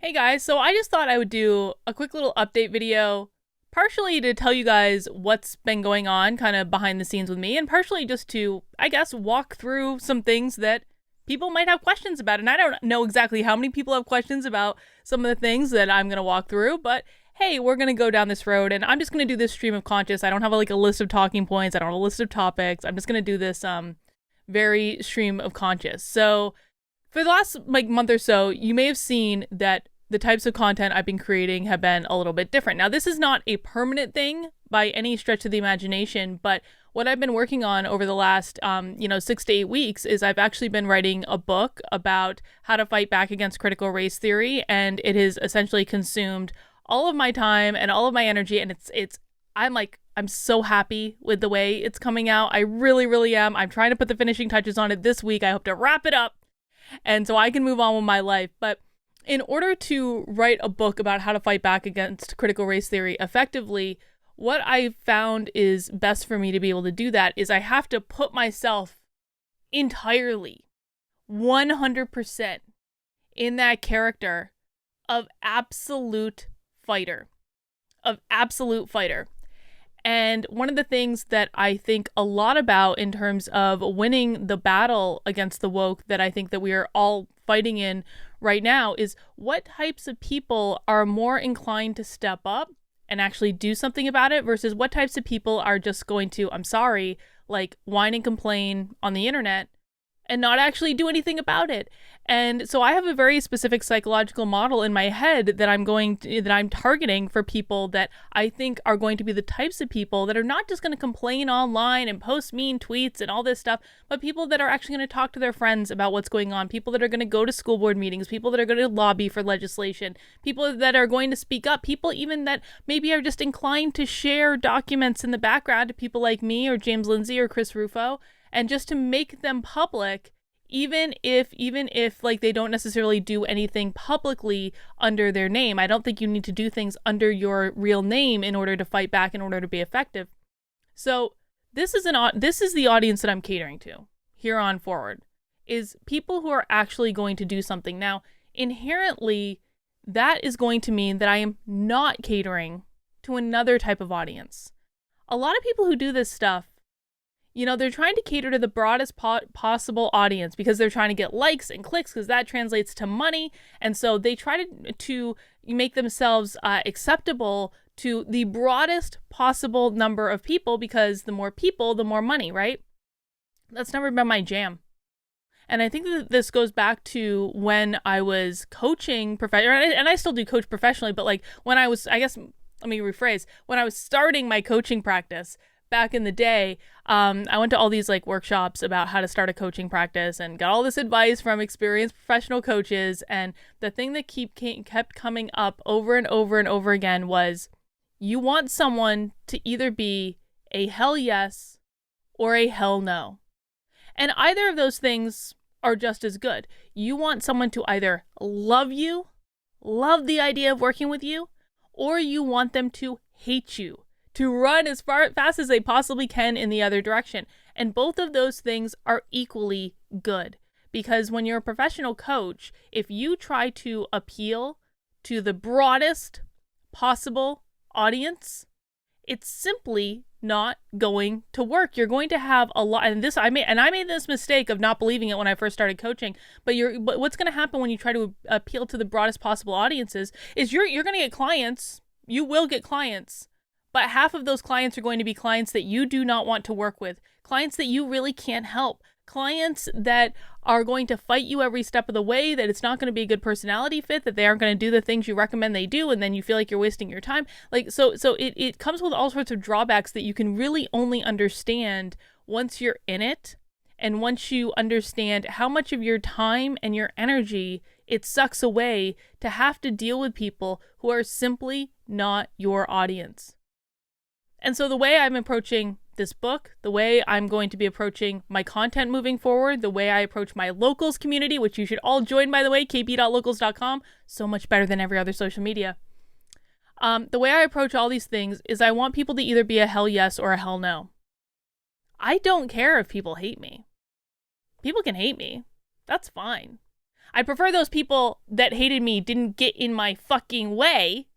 Hey guys, so I just thought I would do a quick little update video, partially to tell you guys what's been going on kind of behind the scenes with me, and partially just to, I guess, walk through some things that people might have questions about. And I don't know exactly how many people have questions about some of the things that I'm going to walk through, but hey, we're going to go down this road and I'm just going to do this stream of conscious. I don't have like a list of talking points, I don't have a list of topics. I'm just going to do this very stream of conscious. So for the last like month or so, you may have seen that the types of content I've been creating have been a little bit different. Now, this is not a permanent thing by any stretch of the imagination, but what I've been working on over the last, 6 to 8 weeks is I've actually been writing a book about how to fight back against critical race theory, and it has essentially consumed all of my time and all of my energy, and I'm so happy with the way it's coming out. I really, really am. I'm trying to put the finishing touches on it this week. I hope to wrap it up, and so I can move on with my life, but in order to write a book about how to fight back against critical race theory effectively, what I found is best for me to be able to do that is I have to put myself entirely, 100% in that character of absolute fighter. And one of the things that I think a lot about in terms of winning the battle against the woke that I think that we are all fighting in right now is what types of people are more inclined to step up and actually do something about it versus what types of people are just going to, I'm sorry, like whine and complain on the internet and not actually do anything about it. And so I have a very specific psychological model in my head that I'm targeting for people that I think are going to be the types of people that are not just going to complain online and post mean tweets and all this stuff, but people that are actually going to talk to their friends about what's going on, people that are going to go to school board meetings, people that are going to lobby for legislation, people that are going to speak up, people even that maybe are just inclined to share documents in the background to people like me or James Lindsay or Chris Rufo, and just to make them public, even if like they don't necessarily do anything publicly under their name. I don't think you need to do things under your real name in order to fight back, in order to be effective. So this is the audience that I'm catering to here on forward, is people who are actually going to do something. Now, inherently, that is going to mean that I am not catering to another type of audience. A lot of people who do this stuff, they're trying to cater to the broadest possible audience because they're trying to get likes and clicks because that translates to money. And so they try to make themselves acceptable to the broadest possible number of people because the more people, the more money, right? That's never been my jam. And I think that this goes back to when I was coaching professionally, and I still do coach professionally, but like when I was, I guess, let me rephrase, when I was starting my coaching practice, back in the day, I went to all these like workshops about how to start a coaching practice and got all this advice from experienced professional coaches. And the thing that kept coming up over and over and over again was you want someone to either be a hell yes or a hell no. And either of those things are just as good. You want someone to either love you, love the idea of working with you, or you want them to hate you, to run as fast as they possibly can in the other direction. And both of those things are equally good. Because when you're a professional coach, if you try to appeal to the broadest possible audience, it's simply not going to work. You're going to have a lot, and I made this mistake of not believing it when I first started coaching, but what's going to happen when you try to appeal to the broadest possible audiences is you're going to get clients. You will get clients. But half of those clients are going to be clients that you do not want to work with, clients that you really can't help, clients that are going to fight you every step of the way, that it's not going to be a good personality fit, that they aren't going to do the things you recommend they do, and then you feel like you're wasting your time. So it comes with all sorts of drawbacks that you can really only understand once you're in it, and once you understand how much of your time and your energy it sucks away to have to deal with people who are simply not your audience. And so the way I'm approaching this book, the way I'm going to be approaching my content moving forward, the way I approach my locals community, which you should all join, by the way, kb.locals.com, so much better than every other social media. The way I approach all these things is I want people to either be a hell yes or a hell no. I don't care if people hate me. People can hate me. That's fine. I prefer those people that hated me didn't get in my fucking way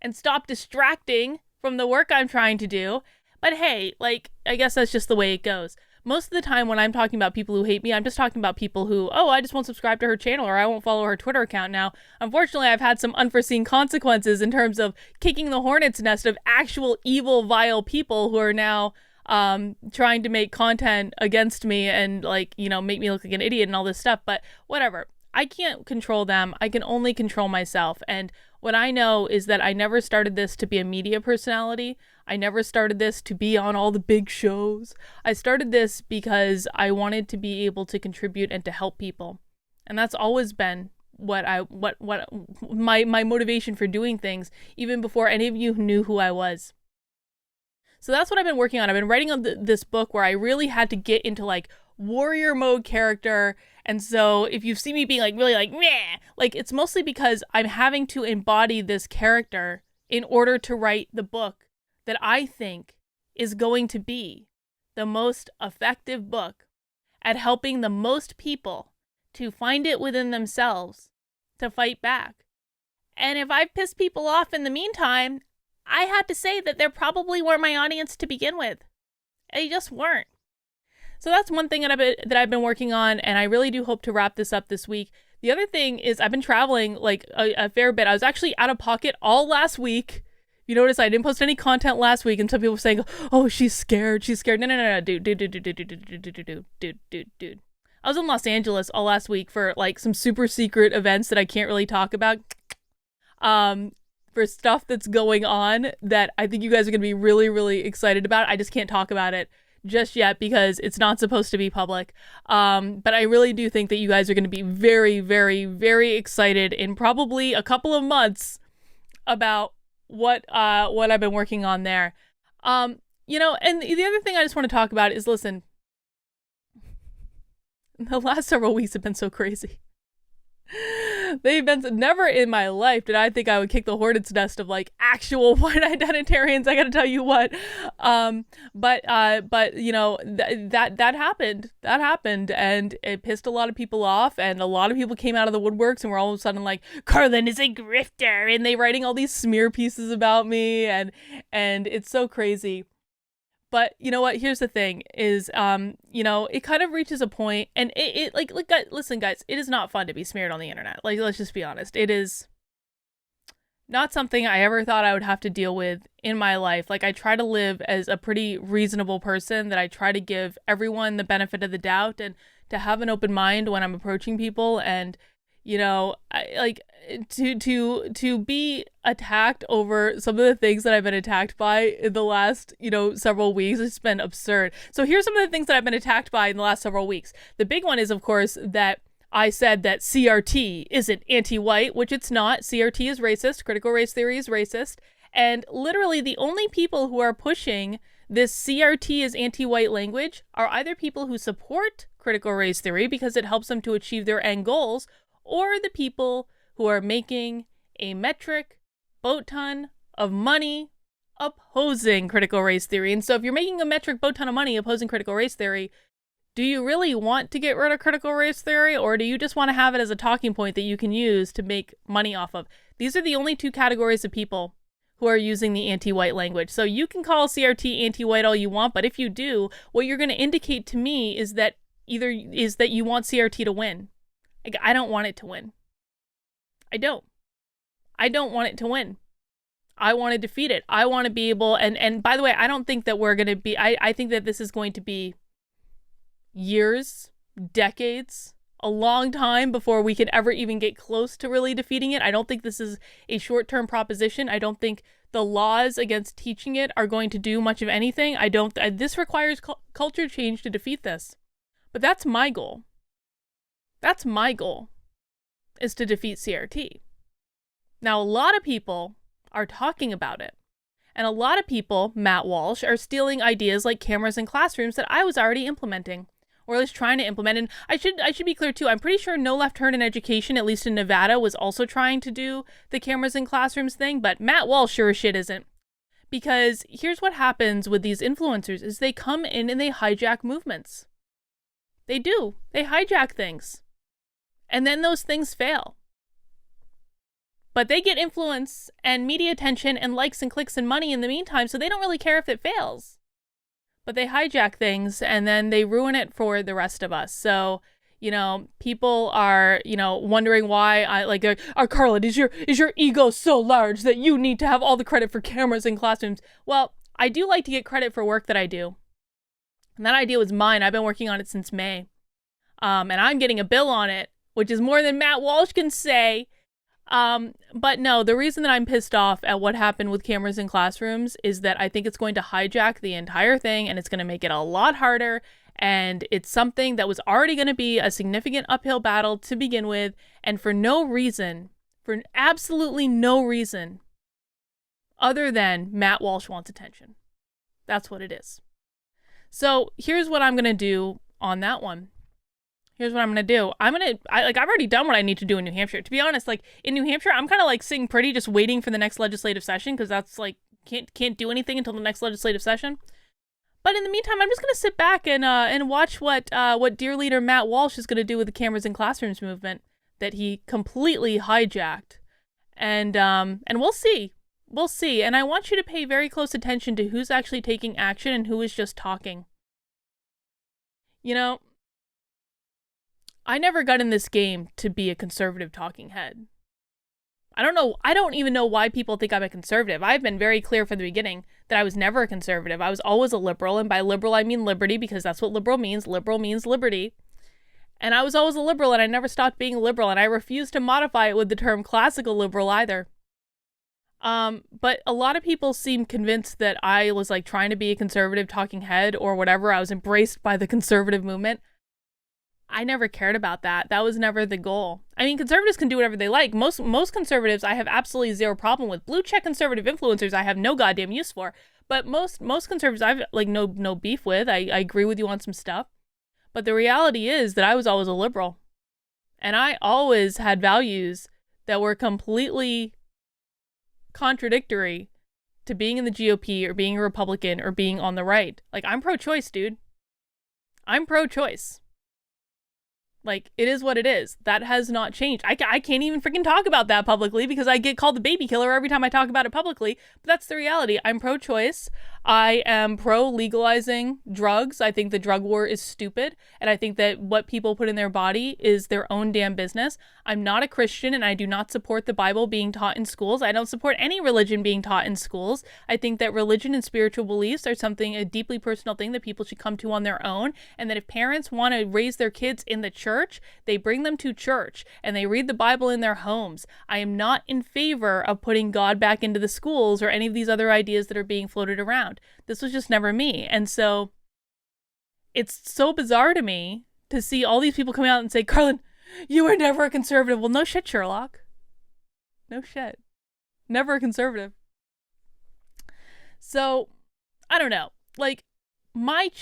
and stop distracting from the work I'm trying to do. But hey, like, I guess that's just the way it goes. Most of the time when I'm talking about people who hate me, I'm just talking about people who, oh, I just won't subscribe to her channel or I won't follow her Twitter account now. Unfortunately, I've had some unforeseen consequences in terms of kicking the hornet's nest of actual evil, vile people who are now trying to make content against me and, like, you know, make me look like an idiot and all this stuff. But whatever. I can't control them. I can only control myself. And what I know is that I never started this to be a media personality. I never started this to be on all the big shows. I started this because I wanted to be able to contribute and to help people. And that's always been what my motivation for doing things, even before any of you knew who I was. So that's what I've been working on. I've been writing on this book where I really had to get into like warrior mode character. And so if you see me being like really like meh, like it's mostly because I'm having to embody this character in order to write the book that I think is going to be the most effective book at helping the most people to find it within themselves to fight back. And if I've pissed people off in the meantime, I had to say that they probably weren't my audience to begin with. They just weren't. So that's one thing that I've been working on, and I really do hope to wrap this up this week. The other thing is I've been traveling like a fair bit. I was actually out of pocket all last week. You notice I didn't post any content last week, and some people were saying, "Oh, she's scared. She's scared." No, dude. I was in Los Angeles all last week for like some super secret events that I can't really talk about. For stuff that's going on that I think you guys are going to be really, really excited about. I just can't talk about it just yet because it's not supposed to be public. But I really do think that you guys are going to be very, very, very excited in probably a couple of months about what I've been working on there. You know, and the other thing I just want to talk about is, listen, the last several weeks have been so crazy. They've been never in my life did I think I would kick the hornet's nest of like actual white identitarians. I gotta tell you what. But you know that happened, and it pissed a lot of people off, and a lot of people came out of the woodworks and were all of a sudden like, Carlin is a grifter, and they writing all these smear pieces about me, and it's so crazy. But you know what? Here's the thing is, you know, it kind of reaches a point, and it like, listen, guys, it is not fun to be smeared on the internet. Like, let's just be honest. It is not something I ever thought I would have to deal with in my life. Like, I try to live as a pretty reasonable person, that I try to give everyone the benefit of the doubt and to have an open mind when I'm approaching people. And, you know, I like to be attacked over some of the things that I've been attacked by in the last, you know, several weeks. It's been absurd. So here's some of the things that I've been attacked by in the last several weeks. The big one is, of course, that I said that CRT isn't anti-white, which it's not. CRT is racist. Critical race theory is racist. And literally the only people who are pushing this CRT is anti-white language are either people who support critical race theory because it helps them to achieve their end goals, or the people who are making a metric boat ton of money opposing critical race theory. And so if you're making a metric boat ton of money opposing critical race theory, do you really want to get rid of critical race theory, or do you just want to have it as a talking point that you can use to make money off of? These are the only two categories of people who are using the anti-white language. So you can call CRT anti-white all you want, but if you do, what you're going to indicate to me is that you want CRT to win. Like, I don't want it to win. I don't want it to win. I want to defeat it. I want to be able, and by the way, I don't think that we're going to be, I think that this is going to be years, decades, a long time before we can ever even get close to really defeating it. I don't think this is a short-term proposition. I don't think the laws against teaching it are going to do much of anything. This requires culture change to defeat this. But that's my goal. That's my goal, is to defeat CRT. Now, a lot of people are talking about it. And a lot of people, Matt Walsh, are stealing ideas like cameras in classrooms that I was already implementing, or at least trying to implement. And I should be clear too, I'm pretty sure No Left Turn in Education, at least in Nevada, was also trying to do the cameras in classrooms thing, but Matt Walsh sure as shit isn't. Because here's what happens with these influencers, is they come in and they hijack movements. They do. They hijack things. And then those things fail. But they get influence and media attention and likes and clicks and money in the meantime, so they don't really care if it fails. But they hijack things and then they ruin it for the rest of us. So, people are, wondering why Carla, is your ego so large that you need to have all the credit for cameras in classrooms? Well, I do like to get credit for work that I do. And that idea was mine. I've been working on it since May. And I'm getting a bill on it, which is more than Matt Walsh can say. But no, the reason that I'm pissed off at what happened with cameras in classrooms is that I think it's going to hijack the entire thing and it's going to make it a lot harder. And it's something that was already going to be a significant uphill battle to begin with. And for absolutely no reason other than Matt Walsh wants attention. That's what it is. So here's what I'm going to do on that one. Here's what I'm going to do. I've already done what I need to do in New Hampshire. To be honest, in New Hampshire, I'm kind of sitting pretty, just waiting for the next legislative session, because that's can't do anything until the next legislative session. But in the meantime, I'm just going to sit back and watch what dear leader Matt Walsh is going to do with the cameras in classrooms movement that he completely hijacked. And we'll see. We'll see. And I want you to pay very close attention to who's actually taking action and who is just talking. I never got in this game to be a conservative talking head. I don't even know why people think I'm a conservative. I've been very clear from the beginning that I was never a conservative. I was always a liberal, and by liberal I mean liberty, because that's what liberal means. Liberal means liberty. And I was always a liberal, and I never stopped being a liberal, and I refuse to modify it with the term classical liberal either. But a lot of people seem convinced that I was trying to be a conservative talking head or whatever. I was embraced by the conservative movement. I never cared about that. That was never the goal. I mean, conservatives can do whatever they like. Most conservatives I have absolutely zero problem with. Blue check conservative influencers I have no goddamn use for. But most conservatives I've no beef with. I agree with you on some stuff. But the reality is that I was always a liberal. And I always had values that were completely contradictory to being in the GOP or being a Republican or being on the right. I'm pro-choice, dude. I'm pro-choice. It is what it is. That has not changed. I can't even freaking talk about that publicly because I get called the baby killer every time I talk about it publicly. But that's the reality. I'm pro-choice. I am pro-legalizing drugs. I think the drug war is stupid. And I think that what people put in their body is their own damn business. I'm not a Christian, and I do not support the Bible being taught in schools. I don't support any religion being taught in schools. I think that religion and spiritual beliefs are a deeply personal thing that people should come to on their own. And that if parents want to raise their kids in the church, they bring them to church and they read the Bible in their homes. I am not in favor of putting God back into the schools or any of these other ideas that are being floated around. This was just never me. And so it's so bizarre to me to see all these people coming out and say, Carlin, you were never a conservative. Well, no shit, Sherlock. No shit. Never a conservative. So, I don't know.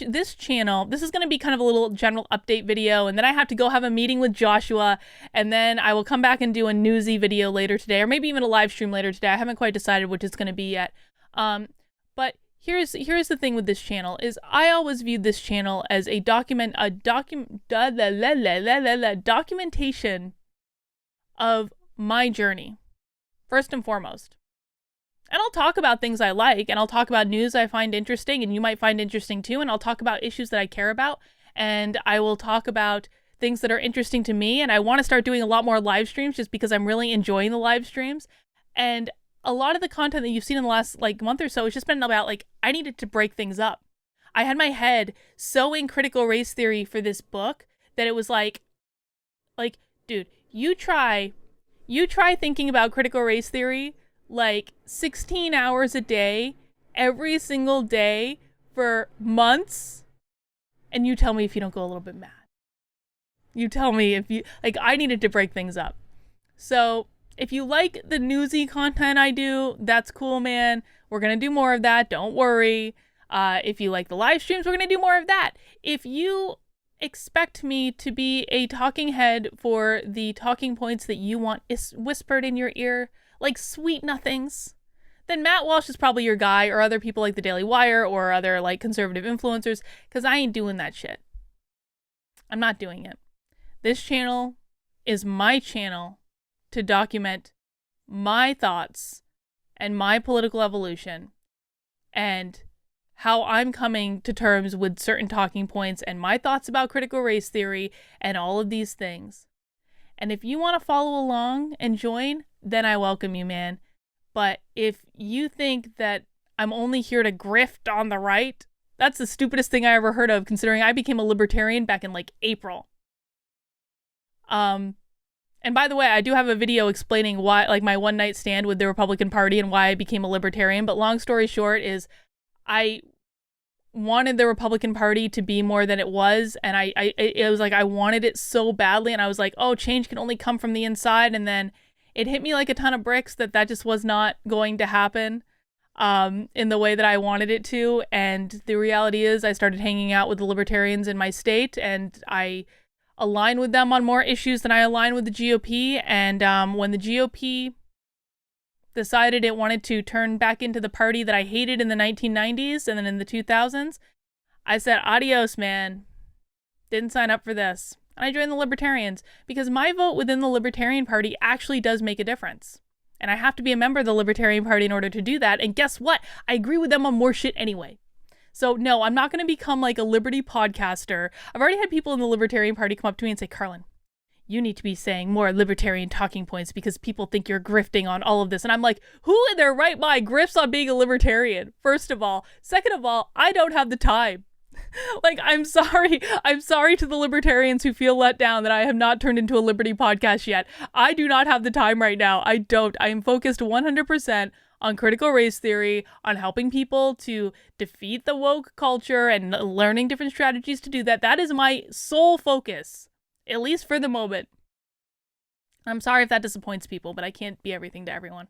This channel, this is going to be kind of a little general update video, and then I have to go have a meeting with Joshua, and then I will come back and do a newsy video later today, or maybe even a live stream later today. I haven't quite decided which it's going to be yet. But here's the thing with this channel is I always viewed this channel as a documentation of my journey, first and foremost. And I'll talk about things I like, and I'll talk about news I find interesting, and you might find interesting too, and I'll talk about issues that I care about, and I will talk about things that are interesting to me, and I want to start doing a lot more live streams just because I'm really enjoying the live streams. And a lot of the content that you've seen in the last month or so has just been about I needed to break things up. I had my head so in critical race theory for this book that it was dude, you try thinking about critical race theory 16 hours a day, every single day for months, and you tell me if you don't go a little bit mad. You tell me if you, I needed to break things up. So if you like the newsy content I do, that's cool, man. We're going to do more of that. Don't worry. If you like the live streams, we're going to do more of that. If you expect me to be a talking head for the talking points that you want whispered in your ear, sweet nothings, then Matt Walsh is probably your guy, or other people like the Daily Wire or other conservative influencers, because I ain't doing that shit. I'm not doing it. This channel is my channel to document my thoughts and my political evolution and how I'm coming to terms with certain talking points and my thoughts about critical race theory and all of these things. And if you want to follow along and join, then I welcome you, man. But if you think that I'm only here to grift on the right, that's the stupidest thing I ever heard of, considering I became a libertarian back in like April. And by the way, I do have a video explaining why, like, my one night stand with the Republican Party and why I became a libertarian. But long story short is I wanted the Republican Party to be more than it was. And it was like, I wanted it so badly. And I was like, oh, change can only come from the inside. And then it hit me like a ton of bricks that just was not going to happen in the way that I wanted it to. And the reality is I started hanging out with the libertarians in my state, and I align with them on more issues than I align with the GOP. And when the GOP decided it wanted to turn back into the party that I hated in the 1990s and then in the 2000s, I said, adios, man. Didn't sign up for this. And I joined the Libertarians because my vote within the Libertarian Party actually does make a difference. And I have to be a member of the Libertarian Party in order to do that. And guess what? I agree with them on more shit anyway. So no, I'm not going to become like a Liberty podcaster. I've already had people in the Libertarian Party come up to me and say, Carlin, you need to be saying more libertarian talking points because people think you're grifting on all of this. And I'm like, who in their right mind grifts on being a libertarian? First of all. Second of all, I don't have the time. Like, I'm sorry to the libertarians who feel let down that I have not turned into a Liberty podcast yet. I do not have the time right now. I don't. I am focused 100% on critical race theory, on helping people to defeat the woke culture and learning different strategies to do that. That is my sole focus, at least for the moment. I'm sorry if that disappoints people, but I can't be everything to everyone.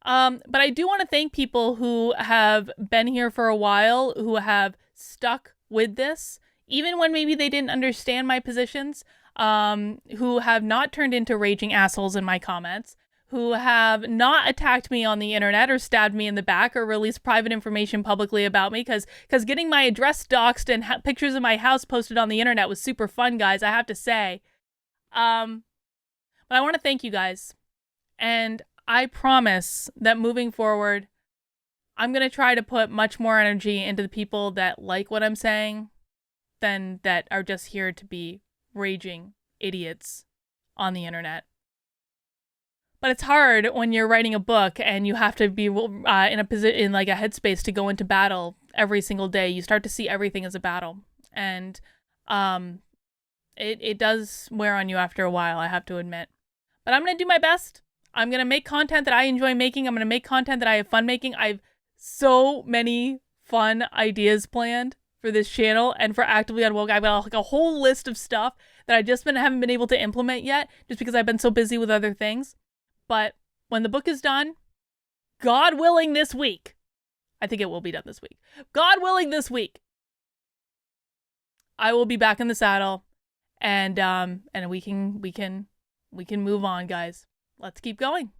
But I do want to thank people who have been here for a while, who have stuck with this, even when maybe they didn't understand my positions, who have not turned into raging assholes in my comments, who have not attacked me on the internet or stabbed me in the back or released private information publicly about me, because getting my address doxed and pictures of my house posted on the internet was super fun, guys, I have to say. But I want to thank you guys. And I promise that moving forward, I'm going to try to put much more energy into the people that like what I'm saying than that are just here to be raging idiots on the internet. But it's hard when you're writing a book and you have to be in like a headspace to go into battle every single day. You start to see everything as a battle. And it does wear on you after a while, I have to admit. But I'm going to do my best. I'm going to make content that I enjoy making. I'm going to make content that I have fun making. I've so many fun ideas planned for this channel and for Actively Unwoke. I've got like a whole list of stuff that I just haven't been able to implement yet just because I've been so busy with other things. But when the book is done, God willing this week, I think it will be done this week. God willing this week, I will be back in the saddle and we can move on, guys. Let's keep going.